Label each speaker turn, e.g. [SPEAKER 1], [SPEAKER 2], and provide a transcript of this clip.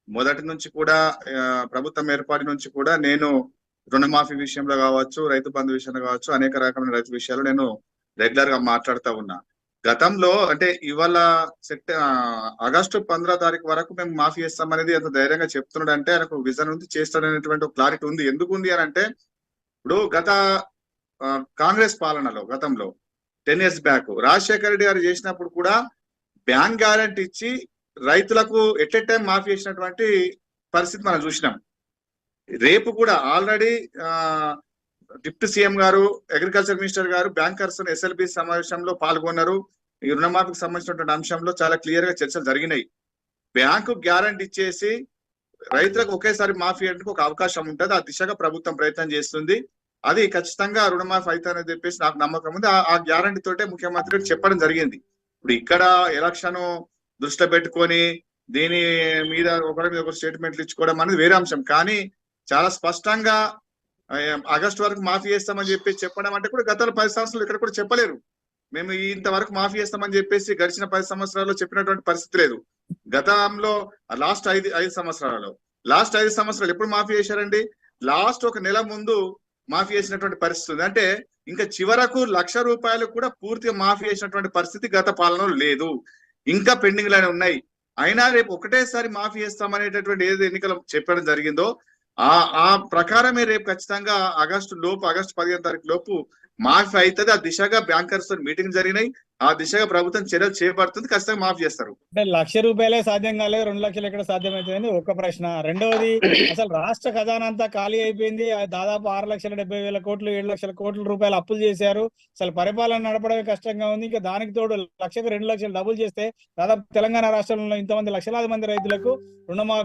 [SPEAKER 1] మొదటి నుంచి కూడా ప్రభుత్వం ఏర్పాటు నుంచి కూడా నేను రుణమాఫీ విషయంలో కావచ్చు, రైతు బంధు విషయంలో కావచ్చు, అనేక రకమైన రైతు విషయాలు నేను రెగ్యులర్ గా మాట్లాడుతూ ఉన్నా. గతంలో అంటే ఇవాళ ఆగస్టు 15 తారీఖు వరకు మేము మాఫీ చేస్తామనేది ఎంత ధైర్యంగా చెప్తున్నాడు అంటే ఆయనకు విజన్ ఉంది, చేస్తాడనేటువంటి క్లారిటీ ఉంది. ఎందుకు ఉంది అని అంటే ఇప్పుడు గత కాంగ్రెస్ పాలనలో గతంలో 10 years బ్యాక్ రాజశేఖర రెడ్డి గారు చేసినప్పుడు కూడా బ్యాంక్ గ్యారంటీ ఇచ్చి రైతులకు ఎట్ ఎ టైం మాఫీ చేసినటువంటి పరిస్థితి మనం చూసినాం. రేపు కూడా ఆల్రెడీ డిప్యూటీ సీఎం గారు, అగ్రికల్చర్ మినిస్టర్ గారు బ్యాంకర్స్ ఎస్ఎల్బి సమావేశంలో పాల్గొన్నారు. ఈ రుణమాఫీకి సంబంధించినటువంటి అంశంలో చాలా క్లియర్ గా చర్చలు జరిగినాయి. బ్యాంకు గ్యారంటీ ఇచ్చేసి రైతులకు ఒకేసారి మాఫీ చేయడానికి ఒక అవకాశం ఉంటుంది. ఆ దిశగా ప్రభుత్వం ప్రయత్నం చేస్తుంది. అది ఖచ్చితంగా రుణమాఫీ అవుతారని చెప్పేసి నాకు నమ్మకం ఉంది. ఆ గ్యారంటీ తోటే ముఖ్యమంత్రి చెప్పడం జరిగింది. ఇప్పుడు ఇక్కడ ఎలక్షన్ దృష్టిలో పెట్టుకొని దీని మీద ఒకరి మీద ఒక స్టేట్మెంట్లు ఇచ్చుకోవడం అనేది వేరే అంశం. కానీ చాలా స్పష్టంగా ఆగస్టు వరకు మాఫీ చేస్తామని చెప్పేసి చెప్పడం అంటే కూడా గత 10 సంవత్సరాలు ఇక్కడ కూడా చెప్పలేరు. మేము ఇంతవరకు మాఫీ చేస్తామని చెప్పేసి గడిచిన 10 సంవత్సరాల్లో చెప్పినటువంటి పరిస్థితి లేదు. గతంలో లాస్ట్ 5 సంవత్సరాలలో లాస్ట్ 5 సంవత్సరాలు ఎప్పుడు మాఫీ చేశారండి? లాస్ట్ ఒక నెల ముందు మాఫీ చేసినటువంటి పరిస్థితి ఉంది. అంటే ఇంకా చివరకు ₹1,00,000 కూడా పూర్తిగా మాఫీ చేసినటువంటి పరిస్థితి గత పాలనలో లేదు. ఇంకా పెండింగ్ లోనే ఉన్నాయి. అయినా రేపు ఒకటేసారి మాఫీ చేస్తామనేటటువంటి ఏది ఎన్నికలు చెప్పడం జరిగిందో ఆ ప్రకారమే రేపు ఖచ్చితంగా ఆగస్టు 15 తారీఖు లోపు మాఫీ అవుతుంది. ఆ దిశగా బ్యాంకర్స్ తో మీటింగ్ జరిగినాయి. ఆ దిశగా ప్రభుత్వం చర్యలు చేపడుతుంది. ఖచ్చితంగా మాఫీ చేస్తారు.
[SPEAKER 2] అంటే ₹1,00,000 సాధ్యం కాలేదు, 2 లక్షలు ఎక్కడ సాధ్యమవుతుంది ఒక ప్రశ్న. రెండవది, అసలు రాష్ట్ర ఖజానా అంతా ఖాళీ అయిపోయింది. దాదాపు 6,70,000 కోట్లు 7,00,000 కోట్ల రూపాయలు అప్పులు చేశారు. అసలు పరిపాలన నడపడమే కష్టంగా ఉంది. ఇంకా దానికి తోడు 1,00,000కు 2 లక్షలు డబుల్ చేస్తే దాదాపు తెలంగాణ రాష్ట్రంలో ఇంతమంది లక్షలాది మంది రైతులకు రుణమాఫీ